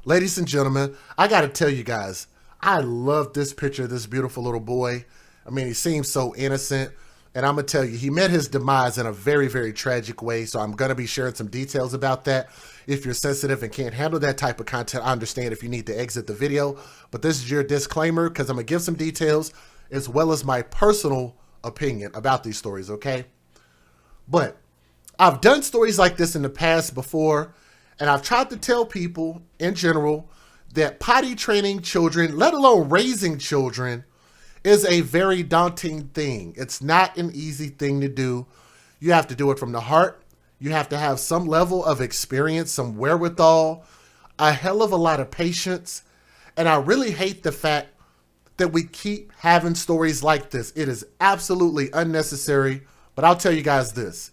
Ladies and gentlemen, I got to tell you guys, I love this picture of this beautiful little boy. I mean, he seems so innocent. And I'm going to tell you, he met his demise in a very, very tragic way. So I'm going to be sharing some details about that. If you're sensitive and can't handle that type of content, I understand if you need to exit the video. But this is your disclaimer because I'm going to give some details as well as my personal opinion about these stories, okay? But I've done stories like this in the past before, and I've tried to tell people in general that potty training children, let alone raising children, is a very daunting thing. It's not an easy thing to do. You have to do it from the heart. You have to have some level of experience, some wherewithal, a hell of a lot of patience. And I really hate the fact that we keep having stories like this. It is absolutely unnecessary. But I'll tell you guys this.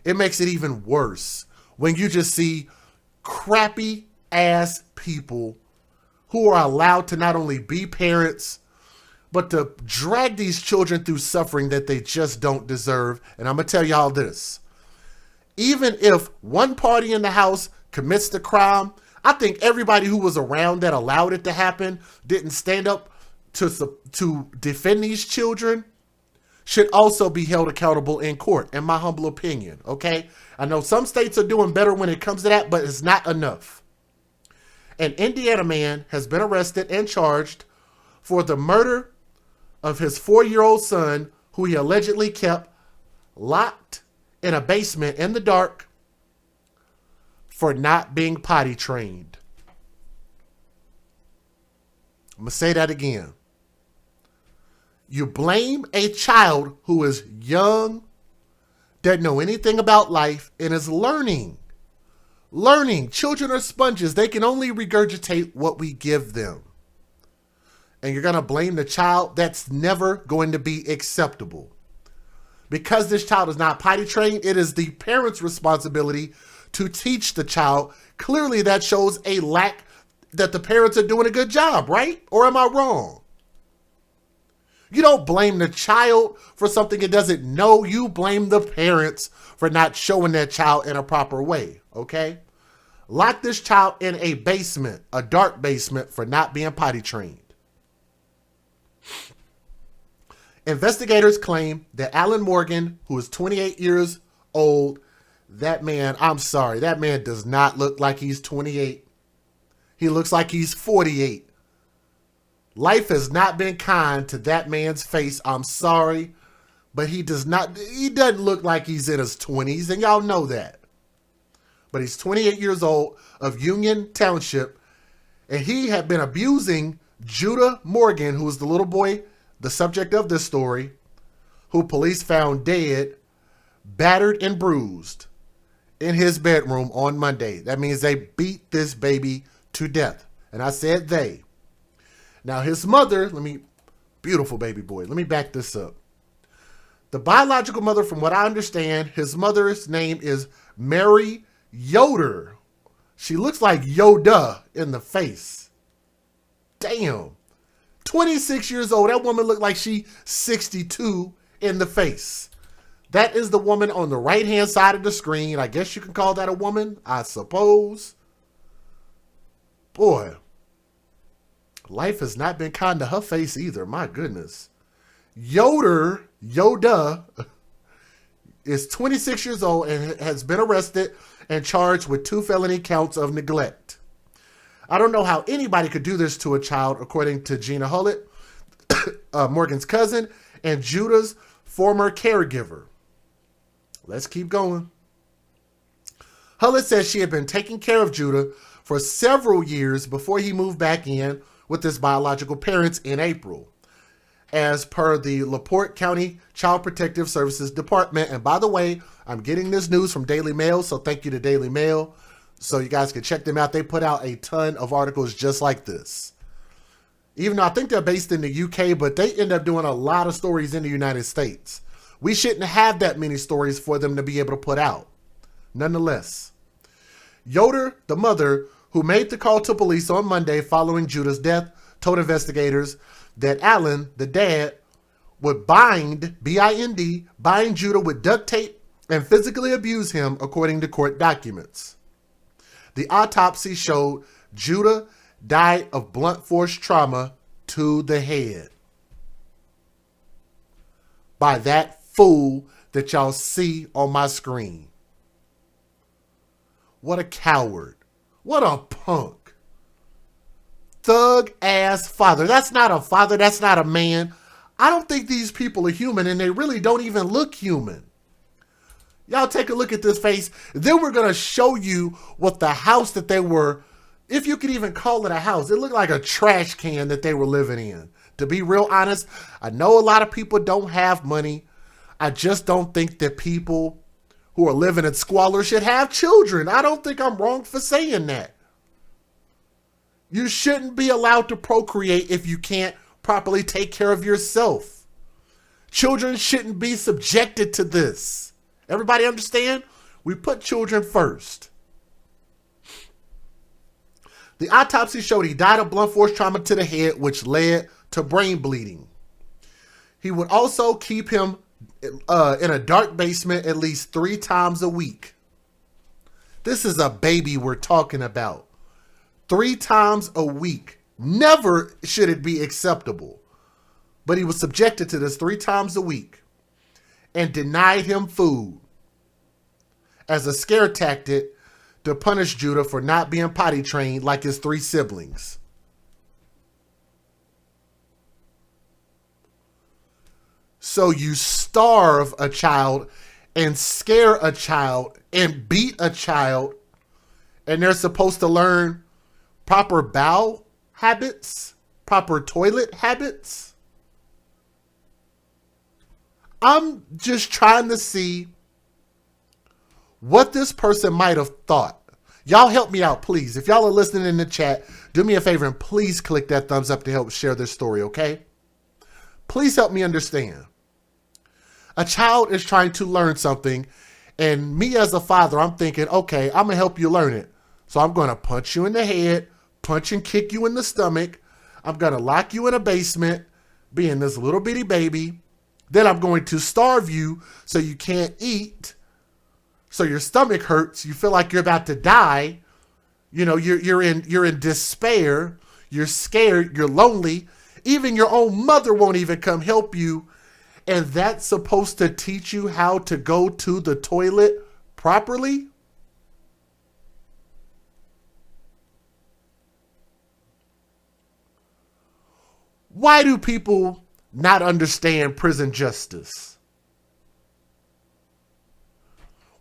It makes it even worse when you just see crappy ass people who are allowed to not only be parents, but to drag these children through suffering that they just don't deserve. And I'm going to tell y'all this. Even if one party in the house commits the crime, I think everybody who was around that allowed it to happen, didn't stand up to defend these children, should also be held accountable in court, in my humble opinion, okay? I know some states are doing better when it comes to that, but it's not enough. An Indiana man has been arrested and charged for the murder of his 4-year-old son, who he allegedly kept locked in a basement in the dark for not being potty trained. I'm going to say that again. You blame a child who is young, doesn't know anything about life, and is learning. Children are sponges. They can only regurgitate what we give them. And you're going to blame the child? That's never going to be acceptable. Because this child is not potty trained, it is the parent's responsibility to teach the child. Clearly, that shows a lack that the parents are doing a good job, right? Or am I wrong? You don't blame the child for something it doesn't know. You blame the parents for not showing that child in a proper way, okay? Lock this child in a basement, a dark basement, for not being potty trained. Investigators claim that Alan Morgan, who is 28 years old, that man, I'm sorry, that man does not look like he's 28. He looks like he's 48. Life has not been kind to that man's face. I'm sorry, but he doesn't look like he's in his 20s, and y'all know that. But he's 28 years old, of Union Township, and he had been abusing Judah Morgan, who was the little boy, the subject of this story, who police found dead, battered and bruised in his bedroom on Monday. That means they beat this baby to death. And I said they. Now his mother, beautiful baby boy, let me back this up. The biological mother, from what I understand, his mother's name is Mary Yoder. She looks like Yoda in the face. Damn. 26 years old. That woman looked like she's 62 in the face. That is the woman on the right-hand side of the screen. I guess you can call that a woman, I suppose. Boy, life has not been kind to her face either. My goodness. Yoda, is 26 years old and has been arrested and charged with 2 felony counts of neglect. I don't know how anybody could do this to a child, according to Gina Hullett, Morgan's cousin, and Judah's former caregiver. Let's keep going. Hullett says she had been taking care of Judah for several years before he moved back in with his biological parents in April, as per the LaPorte County Child Protective Services Department. And by the way, I'm getting this news from Daily Mail, so thank you to Daily Mail. So you guys can check them out. They put out a ton of articles just like this. Even though I think they're based in the UK, but they end up doing a lot of stories in the United States. We shouldn't have that many stories for them to be able to put out. Nonetheless, Yoder, the mother, who made the call to police on Monday following Judah's death, told investigators that Alan, the dad, would bind, B-I-N-D, bind Judah with duct tape and physically abuse him, according to court documents. The autopsy showed Judah died of blunt force trauma to the head by that fool that y'all see on my screen. What a coward. What a punk. Thug ass father. That's not a father. That's not a man. I don't think these people are human, and they really don't even look human. Y'all take a look at this face. Then we're going to show you what the house that they were, if you could even call it a house, it looked like a trash can that they were living in. To be real honest, I know a lot of people don't have money. I just don't think that people who are living in squalor should have children. I don't think I'm wrong for saying that. You shouldn't be allowed to procreate if you can't properly take care of yourself. Children shouldn't be subjected to this. Everybody understand? We put children first. The autopsy showed he died of blunt force trauma to the head, which led to brain bleeding. He would also keep him in a dark basement at least 3 times a week. This is a baby we're talking about. 3 times a week. Never should it be acceptable. But he was subjected to this 3 times a week and denied him food as a scare tactic to punish Judah for not being potty trained like his 3 siblings. So you starve a child and scare a child and beat a child, and they're supposed to learn proper bowel habits, proper toilet habits. I'm just trying to see what this person might have thought. Y'all help me out, please. If y'all are listening in the chat, do me a favor and please click that thumbs up to help share this story, okay? Please help me understand. A child is trying to learn something, and me as a father, I'm thinking, okay, I'm going to help you learn it. So I'm going to punch you in the head, punch and kick you in the stomach. I'm going to lock you in a basement, being this little bitty baby. Then I'm going to starve you so you can't eat, so your stomach hurts. You feel like you're about to die. You know, you're in despair. You're scared. You're lonely. Even your own mother won't even come help you. And that's supposed to teach you how to go to the toilet properly? Why do people not understand prison justice?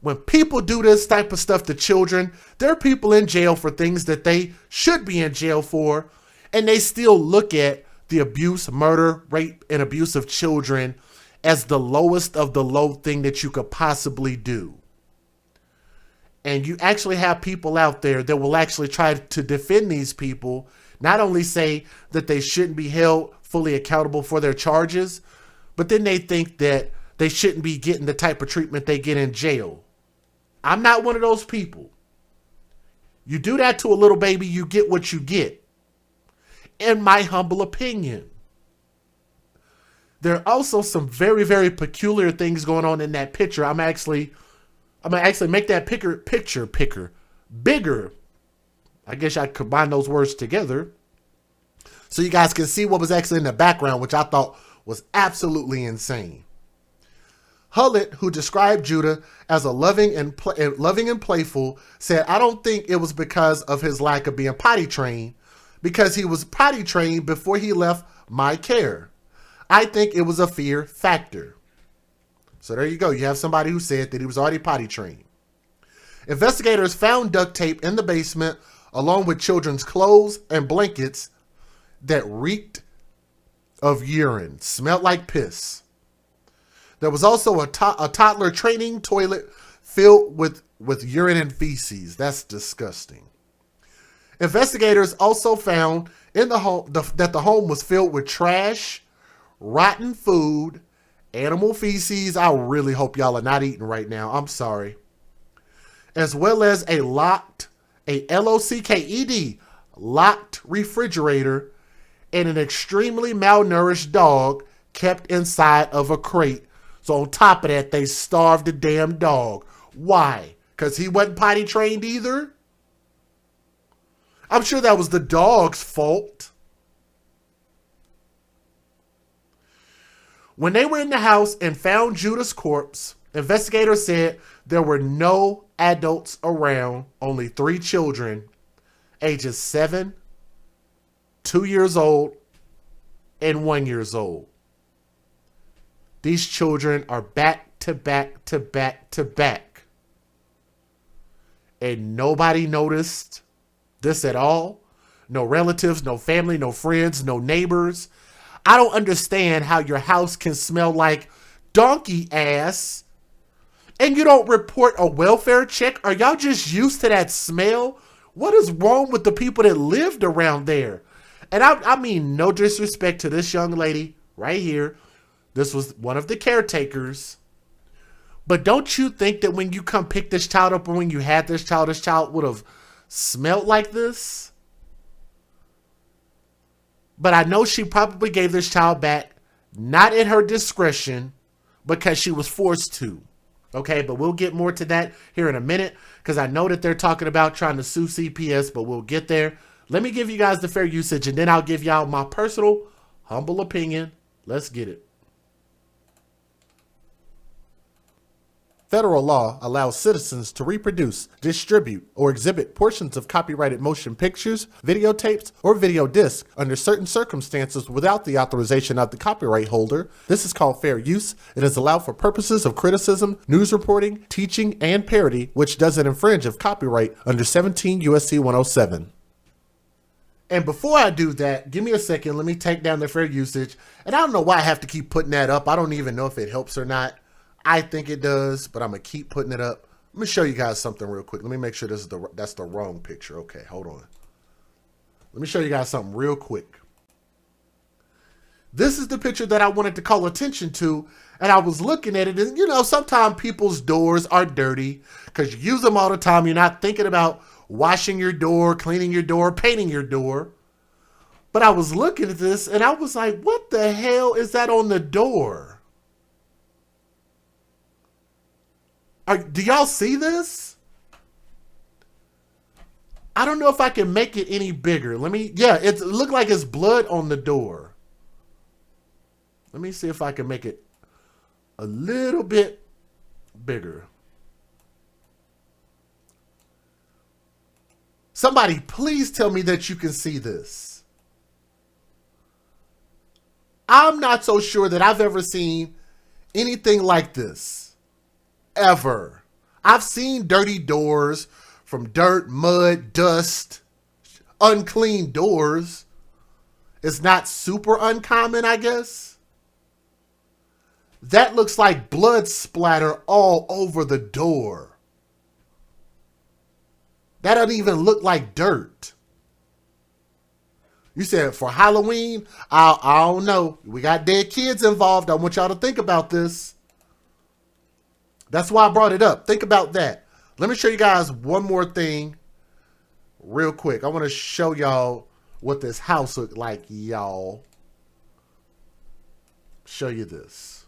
When people do this type of stuff to children, there are people in jail for things that they should be in jail for, and they still look at the abuse, murder, rape, and abuse of children as the lowest of the low thing that you could possibly do. And you actually have people out there that will actually try to defend these people, not only say that they shouldn't be held fully accountable for their charges, but then they think that they shouldn't be getting the type of treatment they get in jail. I'm not one of those people. You do that to a little baby, you get what you get. In my humble opinion. There are also some very, very peculiar things going on in that picture. I'm gonna actually make that picture bigger. I guess I combine those words together so you guys can see what was actually in the background, which I thought was absolutely insane. Hullett, who described Judah as a loving and playful, said, "I don't think it was because of his lack of being potty trained, because he was potty trained before he left my care. I think it was a fear factor." So there you go. You have somebody who said that he was already potty trained. Investigators found duct tape in the basement along with children's clothes and blankets that reeked of urine, smelled like piss. There was also a toddler training toilet filled with urine and feces. That's disgusting. Investigators also found in the home that the home was filled with trash, rotten food, animal feces. I really hope y'all are not eating right now. I'm sorry. As well as a locked refrigerator and an extremely malnourished dog kept inside of a crate. So on top of that, they starved the damn dog. Why? Because he wasn't potty trained either? I'm sure that was the dog's fault. When they were in the house and found Judah's corpse, investigators said there were no adults around, only 3 children, ages 7, 2 years old, and 1 year old. These children are back to back to back to back. And nobody noticed this at all. No relatives, no family, no friends, no neighbors. I don't understand how your house can smell like donkey ass and you don't report a welfare check. Are y'all just used to that smell? What is wrong with the people that lived around there? And I mean no disrespect to this young lady right here. This was one of the caretakers. But don't you think that when you come pick this child up or when you had this child would have smelled like this? But I know she probably gave this child back, not at her discretion, because she was forced to. Okay, but we'll get more to that here in a minute, because I know that they're talking about trying to sue CPS, but we'll get there. Let me give you guys the fair usage, and then I'll give y'all my personal, humble opinion. Let's get it. Federal law allows citizens to reproduce, distribute, or exhibit portions of copyrighted motion pictures, videotapes, or video discs under certain circumstances without the authorization of the copyright holder. This is called fair use. It is allowed for purposes of criticism, news reporting, teaching, and parody, which doesn't infringe of copyright under 17 U.S.C. 107. And before I do that, give me a second. Let me take down the fair usage. And I don't know why I have to keep putting that up. I don't even know if it helps or not. I think it does, but I'm going to keep putting it up. Let me show you guys something real quick. Let me make sure that's the wrong picture. Okay, hold on. Let me show you guys something real quick. This is the picture that I wanted to call attention to, and I was looking at it, and you know, sometimes people's doors are dirty because you use them all the time. You're not thinking about washing your door, cleaning your door, painting your door. But I was looking at this, and I was like, what the hell is that on the door? Do y'all see this? I don't know if I can make it any bigger. Yeah, it looked like it's blood on the door. Let me see if I can make it a little bit bigger. Somebody please tell me that you can see this. I'm not so sure that I've ever seen anything like this. Ever. I've seen dirty doors from dirt, mud, dust, unclean doors. It's not super uncommon, I guess. That looks like blood splatter all over the door. That doesn't even look like dirt. You said for Halloween? I don't know. We got dead kids involved. I want y'all to think about this. That's why I brought it up. Think about that. Let me show you guys one more thing real quick. I want to show y'all what this house looked like, y'all. Show you this.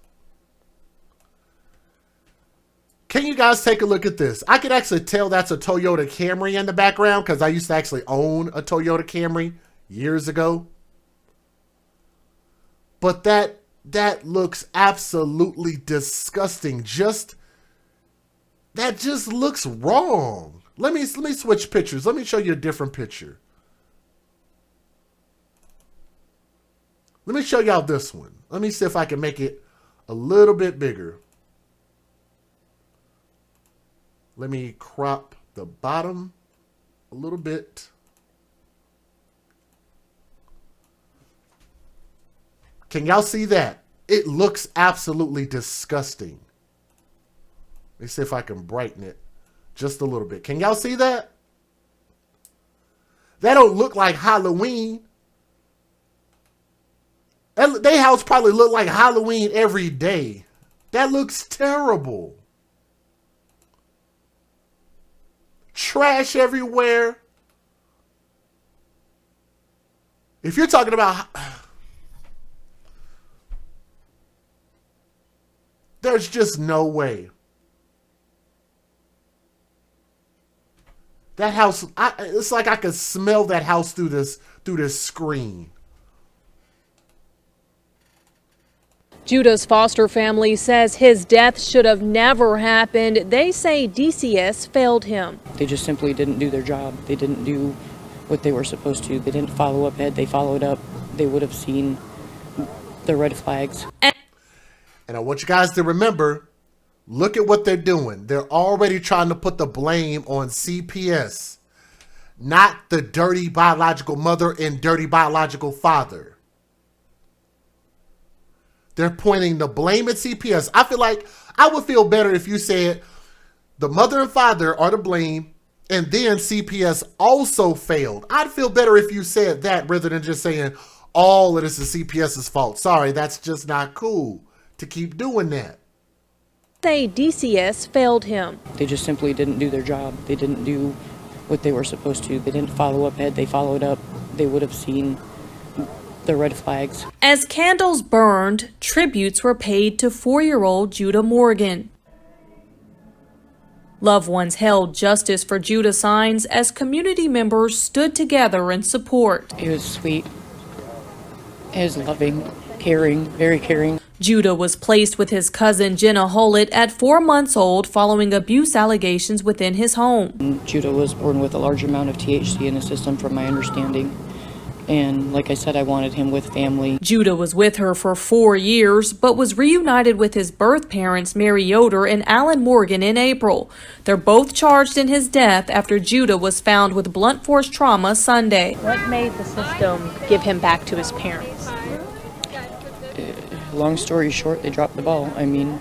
Can you guys take a look at this? I could actually tell that's a Toyota Camry in the background because I used to actually own a Toyota Camry years ago. But that looks absolutely disgusting. That just looks wrong. Let me switch pictures. Let me show you a different picture. Let me show y'all this one. Let me see if I can make it a little bit bigger. Let me crop the bottom a little bit. Can y'all see that? It looks absolutely disgusting. Let me see if I can brighten it just a little bit. Can y'all see that? That don't look like Halloween. They house probably look like Halloween every day. That looks terrible. Trash everywhere. If you're talking about... There's just no way. That house, it's like I could smell that house through this screen. Judah's foster family says his death should have never happened. They say DCS failed him. They just simply didn't do their job. They didn't do what they were supposed to. They didn't follow up. Had they followed up, they would have seen the red flags. And I want you guys to remember, look at what they're doing. They're already trying to put the blame on CPS, not the dirty biological mother and dirty biological father. They're pointing the blame at CPS. I feel like I would feel better if you said the mother and father are to blame and then CPS also failed. I'd feel better if you said that rather than just saying all of this is CPS's fault. Sorry, that's just not cool to keep doing that. Say DCS failed him. They just simply didn't do their job. They didn't do what they were supposed to. They didn't follow up. Had they followed up, they would have seen the red flags. As candles burned, tributes were paid to 4-year-old Judah Morgan. Loved ones held justice for Judah signs as community members stood together in support. It was sweet. It was loving, caring, very caring. Judah was placed with his cousin Jenna Hollett at 4 months old following abuse allegations within his home. Judah was born with a large amount of THC in his system, from my understanding. And like I said, I wanted him with family. Judah was with her for 4 years, but was reunited with his birth parents, Mary Yoder and Alan Morgan, in April. They're both charged in his death after Judah was found with blunt force trauma Sunday. What made the system give him back to his parents? Long story short, they dropped the ball. I mean,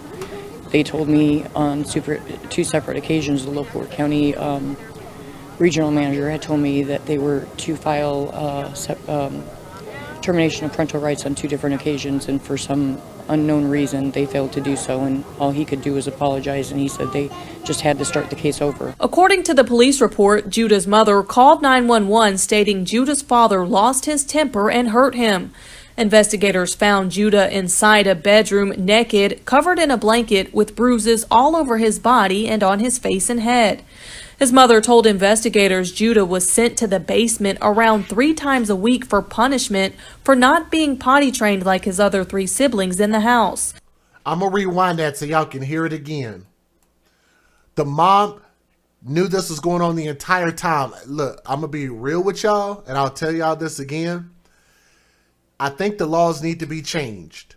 they told me on 2 separate occasions, the local county regional manager had told me that they were to file termination of parental rights on 2 different occasions, and for some unknown reason they failed to do so, and all he could do was apologize, and he said they just had to start the case over. According to the police report, Judah's mother called 911 stating Judah's father lost his temper and hurt him. Investigators found Judah inside a bedroom naked, covered in a blanket, with bruises all over his body and on his face and head. His mother told investigators Judah was sent to the basement around 3 times a week for punishment for not being potty trained like his other 3 siblings in the house. I'm going to rewind that so y'all can hear it again. The mom knew this was going on the entire time. Look, I'm going to be real with y'all, and I'll tell y'all this again. I think the laws need to be changed.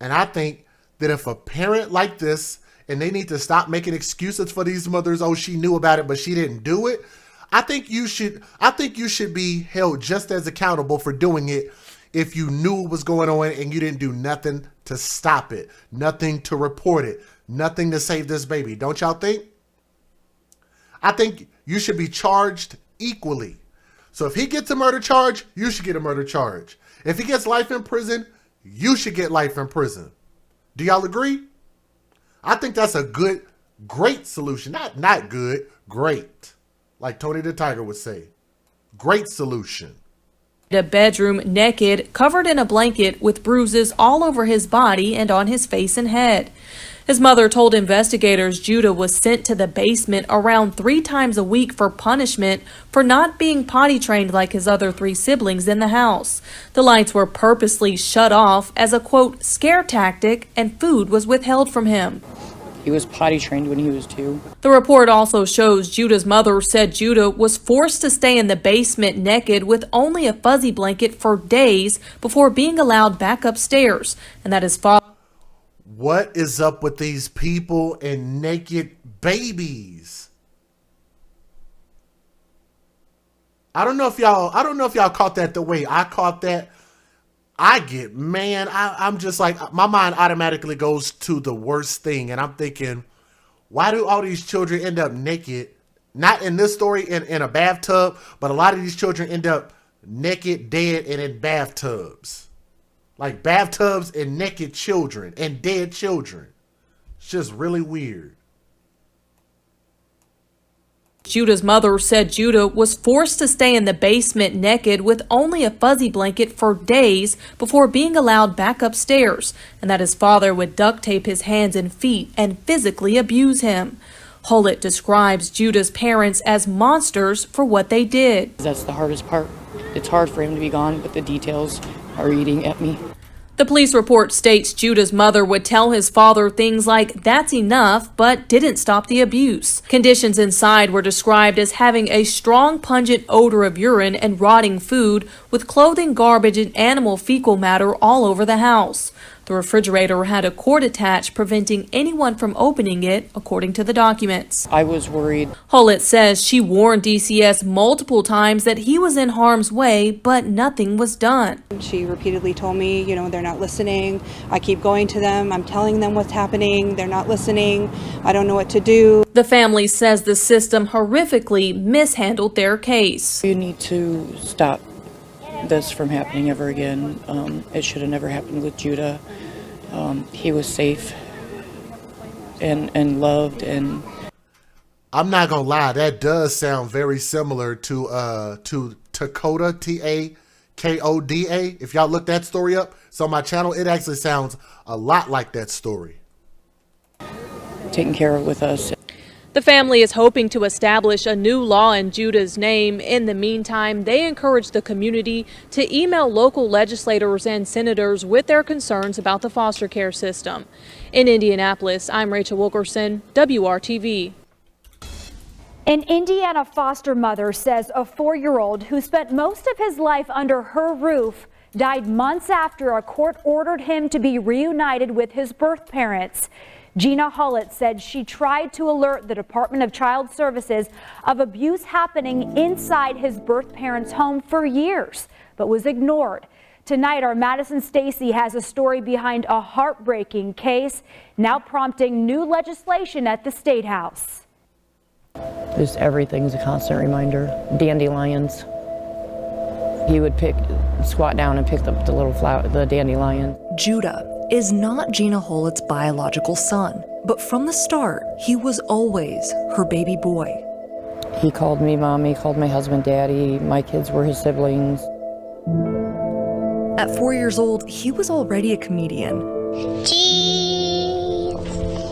And I think that if a parent like this, and they need to stop making excuses for these mothers, oh, she knew about it, but she didn't do it. I think you should be held just as accountable for doing it if you knew what was going on and you didn't do nothing to stop it, nothing to report it, nothing to save this baby. Don't y'all think? I think you should be charged equally. So if he gets a murder charge, you should get a murder charge. If he gets life in prison, you should get life in prison. Do y'all agree? I think that's a great solution. Not good, great. Like Tony the Tiger would say. Great solution. A bedroom naked, covered in a blanket, with bruises all over his body and on his face and head. His mother told investigators Judah was sent to the basement around 3 times a week for punishment for not being potty trained like his other 3 siblings in the house. The lights were purposely shut off as a, quote, scare tactic, and food was withheld from him. He was potty trained when he was 2. The report also shows Judah's mother said Judah was forced to stay in the basement naked with only a fuzzy blanket for days before being allowed back upstairs, and that his father... What is up with these people and naked babies? I don't know if y'all caught that the way I caught that. I'm just like, my mind automatically goes to the worst thing. And I'm thinking, why do all these children end up naked? Not in this story in a bathtub, but a lot of these children end up naked, dead, and in bathtubs. Like bathtubs and naked children and dead children. It's just really weird. Judah's mother said Judah was forced to stay in the basement naked with only a fuzzy blanket for days before being allowed back upstairs, and that his father would duct tape his hands and feet and physically abuse him. Hullett describes Judah's parents as monsters for what they did. That's the hardest part. It's hard for him to be gone, but the details are eating at me. The police report states Judah's mother would tell his father things like, "That's enough," but didn't stop the abuse. Conditions inside were described as having a strong pungent odor of urine and rotting food, with clothing, garbage, and animal fecal matter all over the house. The refrigerator had a cord attached, preventing anyone from opening it, according to the documents. I was worried. Hullett says she warned DCS multiple times that he was in harm's way, but nothing was done. She repeatedly told me, they're not listening. I keep going to them. I'm telling them what's happening. They're not listening. I don't know what to do. The family says the system horrifically mishandled their case. You need to stop this from happening ever again. It should have never happened with Judah. He was safe and loved, and I'm not gonna lie, that does sound very similar to Takoda, Takoda. If y'all look that story up, it's on my channel. It actually sounds a lot like that story. taken care of with us. The family is hoping to establish a new law in Judah's name. In the meantime, they encourage the community to email local legislators and senators with their concerns about the foster care system. In Indianapolis, I'm Rachel Wilkerson, WRTV. An Indiana foster mother says a 4-year-old who spent most of his life under her roof died months after a court ordered him to be reunited with his birth parents. Gina Hullett said she tried to alert the Department of Child Services of abuse happening inside his birth parents' home for years, but was ignored. Tonight, our Madison Stacy has a story behind a heartbreaking case, now prompting new legislation at the State House. Just everything's a constant reminder. Dandelions. He would squat down and pick up the little flower, the dandelion. Judah is not Gina Hullett's biological son, but from the start, he was always her baby boy. He called me mommy, called my husband daddy. My kids were his siblings. At 4 years old, he was already a comedian. Cheese.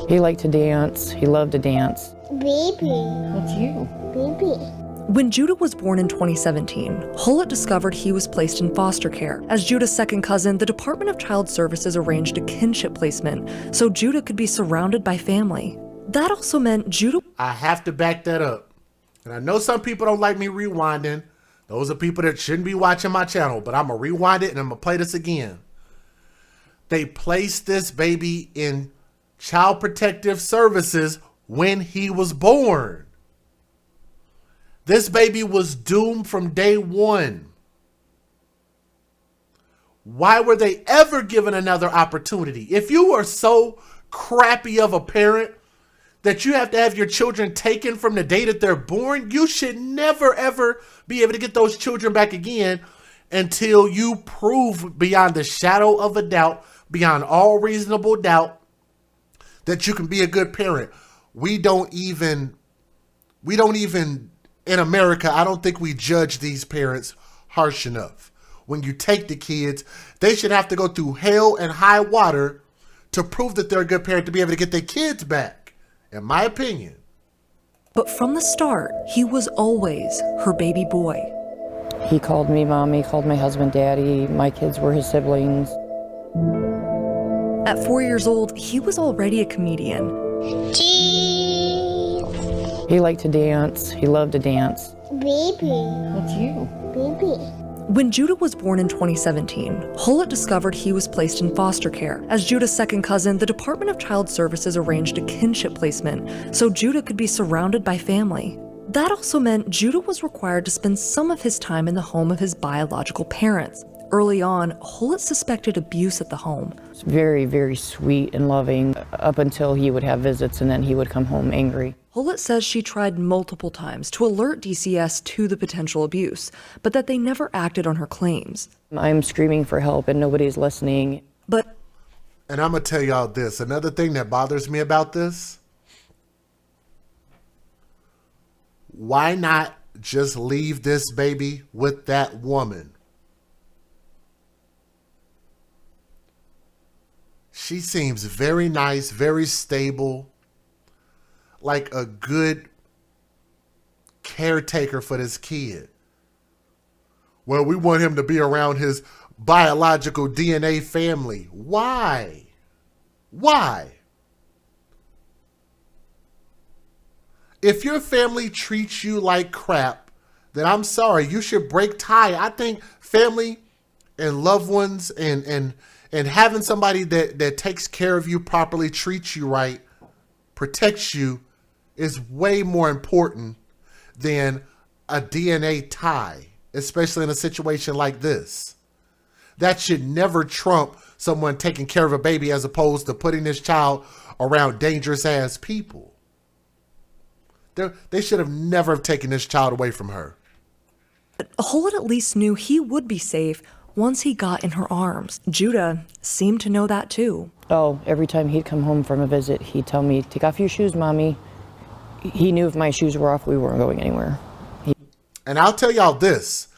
He liked to dance. He loved to dance. Baby. That's you. Baby. When Judah was born in 2017, Hullett discovered he was placed in foster care. As Judah's second cousin, the Department of Child Services arranged a kinship placement so Judah could be surrounded by family. That also meant Judah... I have to back that up. And I know some people don't like me rewinding. Those are people that shouldn't be watching my channel, but I'm going to rewind it and I'm going to play this again. They placed this baby in Child Protective Services when he was born. This baby was doomed from day one. Why were they ever given another opportunity? If you are so crappy of a parent that you have to have your children taken from the day that they're born, you should never, ever be able to get those children back again until you prove beyond the shadow of a doubt, beyond all reasonable doubt, that you can be a good parent. We don't even, in America, I don't think we judge these parents harsh enough. When you take the kids, they should have to go through hell and high water to prove that they're a good parent to be able to get their kids back, in my opinion. But from the start, he was always her baby boy. He called me mommy, called my husband daddy. My kids were his siblings. At 4 years old, he was already a comedian. Cheese. He liked to dance. He loved to dance. Baby. That's you. Baby. When Judah was born in 2017, Hullett discovered he was placed in foster care. As Judah's second cousin, the Department of Child Services arranged a kinship placement so Judah could be surrounded by family. That also meant Judah was required to spend some of his time in the home of his biological parents. Early on, Hullett suspected abuse at the home. It's very, very sweet and loving up until he would have visits and then he would come home angry. Hullett says she tried multiple times to alert DCS to the potential abuse, but that they never acted on her claims. I'm screaming for help and nobody's listening. And I'm going to tell y'all this. Another thing that bothers me about this. Why not just leave this baby with that woman? She seems very nice, very stable. like a good caretaker for this kid. Well, we want him to be around his biological DNA family. Why? Why? If your family treats you like crap, then I'm sorry, you should break tie. I think family and loved ones and having somebody that takes care of you properly, treats you right, protects you, is way more important than a DNA tie, especially in a situation like this. That should never trump someone taking care of a baby as opposed to putting this child around dangerous ass people. They should have never taken this child away from her. Holt at least knew he would be safe once he got in her arms. Judah seemed to know that too. Oh, every time he'd come home from a visit, he'd tell me, "Take off your shoes, Mommy." He knew if my shoes were off, we weren't going anywhere. And I'll tell y'all this.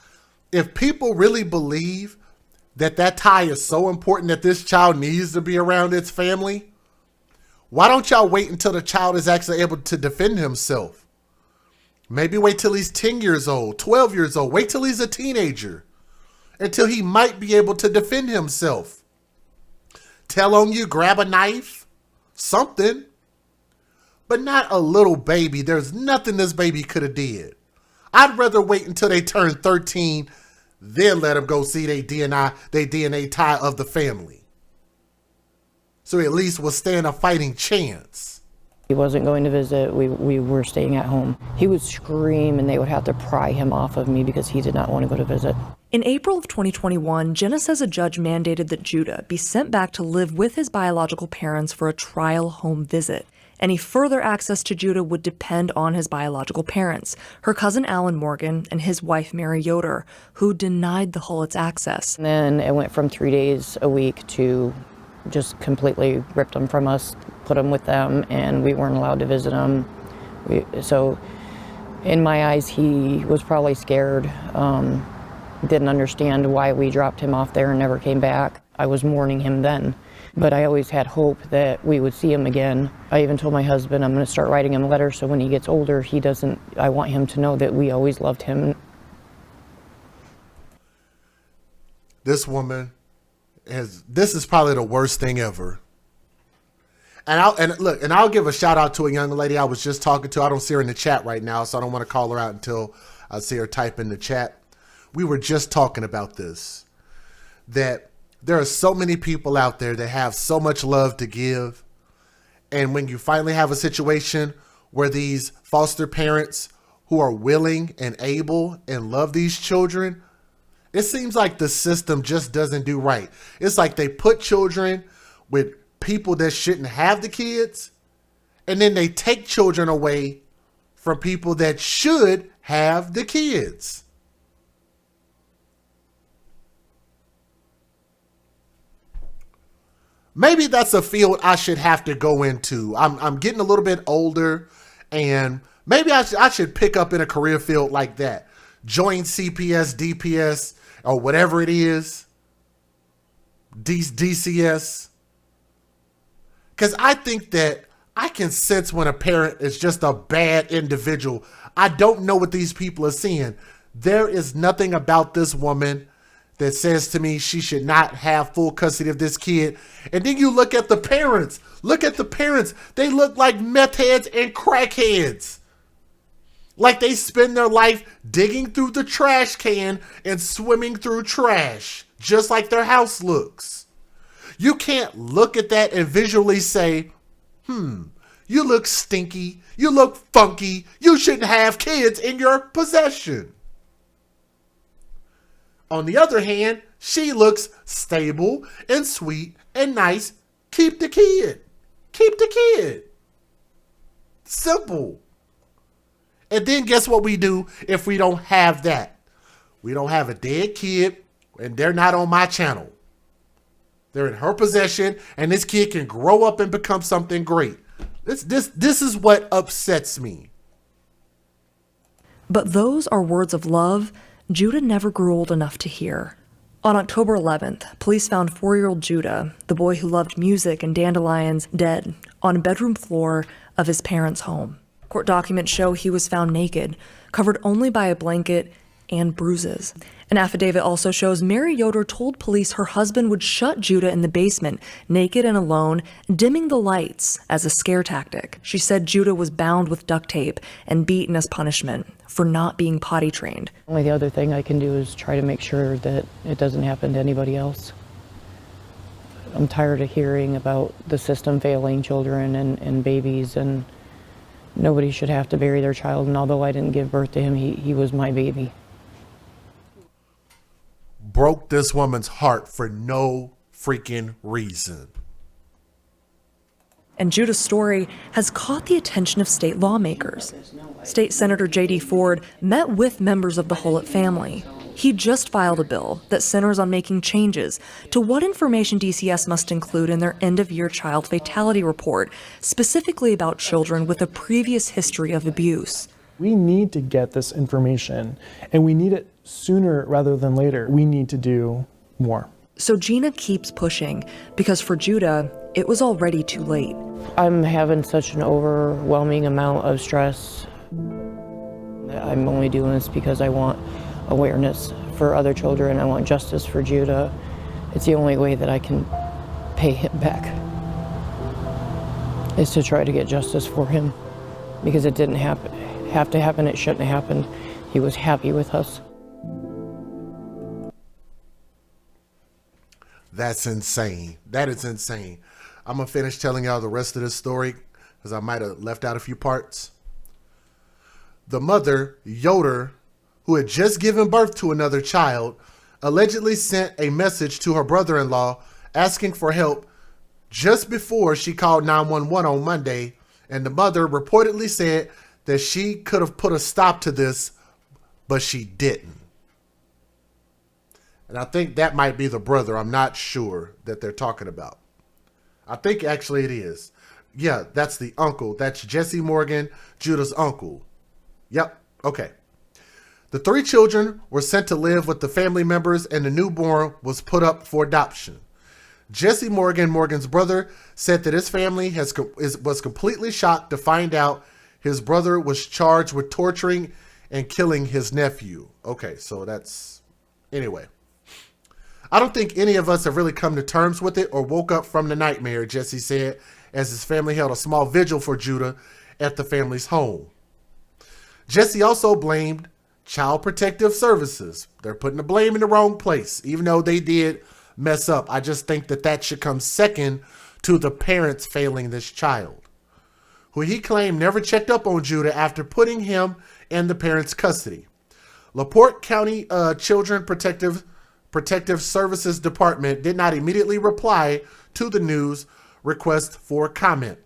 If people really believe that tie is so important that this child needs to be around its family, why don't y'all wait until the child is actually able to defend himself? Maybe wait till he's 10 years old, 12 years old. Wait till he's a teenager, until he might be able to defend himself. Tell on you, grab a knife, something. But not a little baby. There's nothing this baby could have did. I'd rather wait until they turn 13, then let them go see their DNA tie of the family. So at least we'll stand a fighting chance. He wasn't going to visit. We were staying at home. He would scream and they would have to pry him off of me because he did not want to go to visit. In April of 2021, Jenna says a judge mandated that Judah be sent back to live with his biological parents for a trial home visit. Any further access to Judah would depend on his biological parents, her cousin Alan Morgan and his wife Mary Yoder, who denied the Hullets access. And then it went from 3 days a week to just completely ripped them from us, put them with them, and we weren't allowed to visit them. So in my eyes, he was probably scared, didn't understand why we dropped him off there and never came back. I was mourning him then, but I always had hope that we would see him again. I even told my husband I'm going to start writing him letters so when he gets older, I want him to know that we always loved him. This woman this is probably the worst thing ever. And I'll give a shout out to a young lady I was just talking to. I don't see her in the chat right now, so I don't want to call her out until I see her type in the chat. We were just talking about this, that there are so many people out there that have so much love to give. And when you finally have a situation where these foster parents who are willing and able and love these children, it seems like the system just doesn't do right. It's like they put children with people that shouldn't have the kids, and then they take children away from people that should have the kids. Maybe that's a field I should have to go into. I'm getting a little bit older, and maybe I should pick up in a career field like that. Join CPS, DPS, or whatever it is, DCS. Because I think that I can sense when a parent is just a bad individual. I don't know what these people are seeing. There is nothing about this woman that says to me she should not have full custody of this kid. And then you look at the parents. Look at the parents. They look like meth heads and crackheads. Like they spend their life digging through the trash can and swimming through trash, just like their house looks. You can't look at that and visually say, you look stinky, you look funky, you shouldn't have kids in your possession. On the other hand, she looks stable and sweet and nice. Keep the kid. Keep the kid. Simple. And then guess what we do if we don't have that? We don't have a dead kid, and they're not on my channel. They're in her possession, and this kid can grow up and become something great. This is what upsets me. But those are words of love Judah never grew old enough to hear. On October 11th, police found 4-year-old Judah, the boy who loved music and dandelions, dead on a bedroom floor of his parents' home. Court documents show he was found naked, covered only by a blanket and bruises. An affidavit also shows Mary Yoder told police her husband would shut Judah in the basement, naked and alone, dimming the lights as a scare tactic. She said Judah was bound with duct tape and beaten as punishment for not being potty trained. Only the other thing I can do is try to make sure that it doesn't happen to anybody else. I'm tired of hearing about the system failing children and babies, and nobody should have to bury their child. And although I didn't give birth to him, he was my baby. Broke this woman's heart for no freaking reason. And Judah's story has caught the attention of state lawmakers. State Senator J.D. Ford met with members of the Hullett family. He just filed a bill that centers on making changes to what information DCS must include in their end-of-year child fatality report, specifically about children with a previous history of abuse. We need to get this information, and we need it sooner rather than later. We need to do more. So Gina keeps pushing, because for Judah, it was already too late. I'm having such an overwhelming amount of stress. I'm only doing this because I want awareness for other children. I want justice for Judah. It's the only way that I can pay him back, is to try to get justice for him, because it didn't have to happen. It shouldn't have happened. He was happy with us. That's insane. That is insane. I'm going to finish telling y'all the rest of this story because I might have left out a few parts. The mother, Yoder, who had just given birth to another child, allegedly sent a message to her brother-in-law asking for help just before she called 911 on Monday, and the mother reportedly said that she could have put a stop to this, but she didn't. And I think that might be the brother. I'm not sure that they're talking about. I think actually it is. Yeah, that's the uncle. That's Jesse Morgan, Judah's uncle. Yep. Okay. The 3 children were sent to live with the family members, and the newborn was put up for adoption. Jesse Morgan, Morgan's brother, said that his family was completely shocked to find out his brother was charged with torturing and killing his nephew. Okay, so that's... Anyway. I don't think any of us have really come to terms with it or woke up from the nightmare, Jesse said, as his family held a small vigil for Judah at the family's home. Jesse also blamed Child Protective Services. They're putting the blame in the wrong place, even though they did mess up. I just think that that should come second to the parents failing this child, who he claimed never checked up on Judah after putting him in the parents' custody. LaPorte County Children Protective Services Department did not immediately reply to the news request for comment.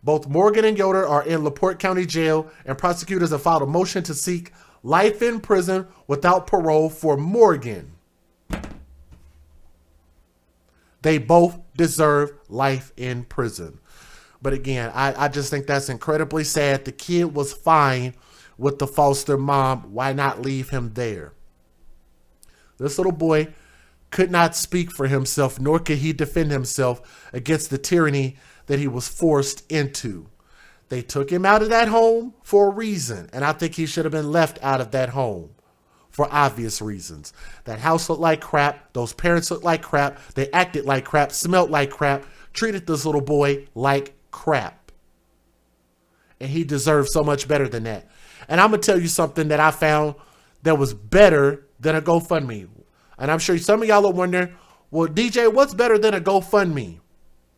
Both Morgan and Yoder are in LaPorte County Jail, and prosecutors have filed a motion to seek life in prison without parole for Morgan. They both deserve life in prison. But again, I just think that's incredibly sad. The kid was fine with the foster mom. Why not leave him there? This little boy could not speak for himself, nor could he defend himself against the tyranny that he was forced into. They took him out of that home for a reason, and I think he should have been left out of that home for obvious reasons. That house looked like crap. Those parents looked like crap. They acted like crap, smelled like crap, treated this little boy like crap. And he deserves so much better than that. And I'm going to tell you something that I found that was better than a GoFundMe. And I'm sure some of y'all are wondering, well, DJ, what's better than a GoFundMe?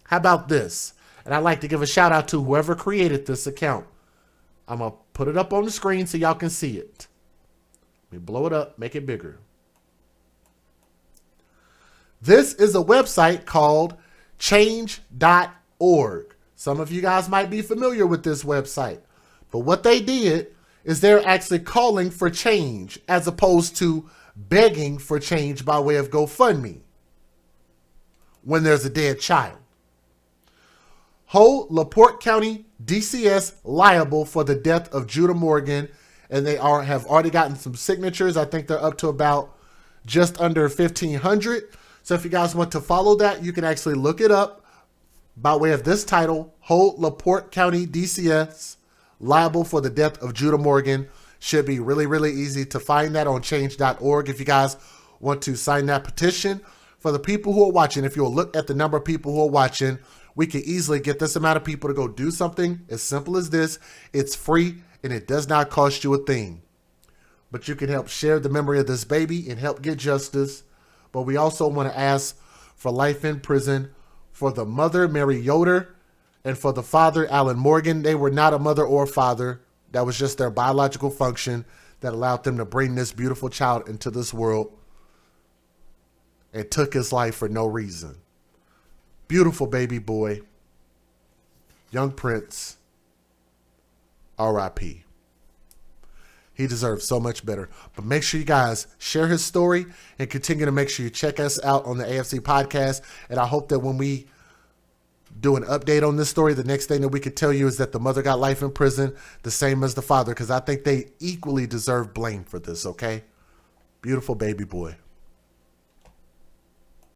How about this? And I'd like to give a shout out to whoever created this account. I'm going to put it up on the screen so y'all can see it. Let me blow it up, make it bigger. This is a website called change.org. Some of you guys might be familiar with this website. But what they did is they're actually calling for change as opposed to begging for change by way of GoFundMe when there's a dead child. Hold LaPorte County DCS liable for the death of Judah Morgan, and they have already gotten some signatures. I think they're up to about just under 1,500. So if you guys want to follow that, you can actually look it up. By way of this title, hold LaPorte County DCS liable for the death of Judah Morgan. Should be really, really easy to find that on change.org if you guys want to sign that petition. For the people who are watching, if you'll look at the number of people who are watching, we can easily get this amount of people to go do something as simple as this. It's free and it does not cost you a thing. But you can help share the memory of this baby and help get justice. But we also want to ask for life in prison for the mother, Mary Yoder, and for the father, Alan Morgan. They were not a mother or father. That was just their biological function that allowed them to bring this beautiful child into this world and took his life for no reason. Beautiful baby boy. Young Prince. R.I.P. He deserves so much better. But make sure you guys share his story and continue to make sure you check us out on the AFC podcast. And I hope that when we do an update on this story, the next thing that we could tell you is that the mother got life in prison, the same as the father, because I think they equally deserve blame for this, okay? Beautiful baby boy.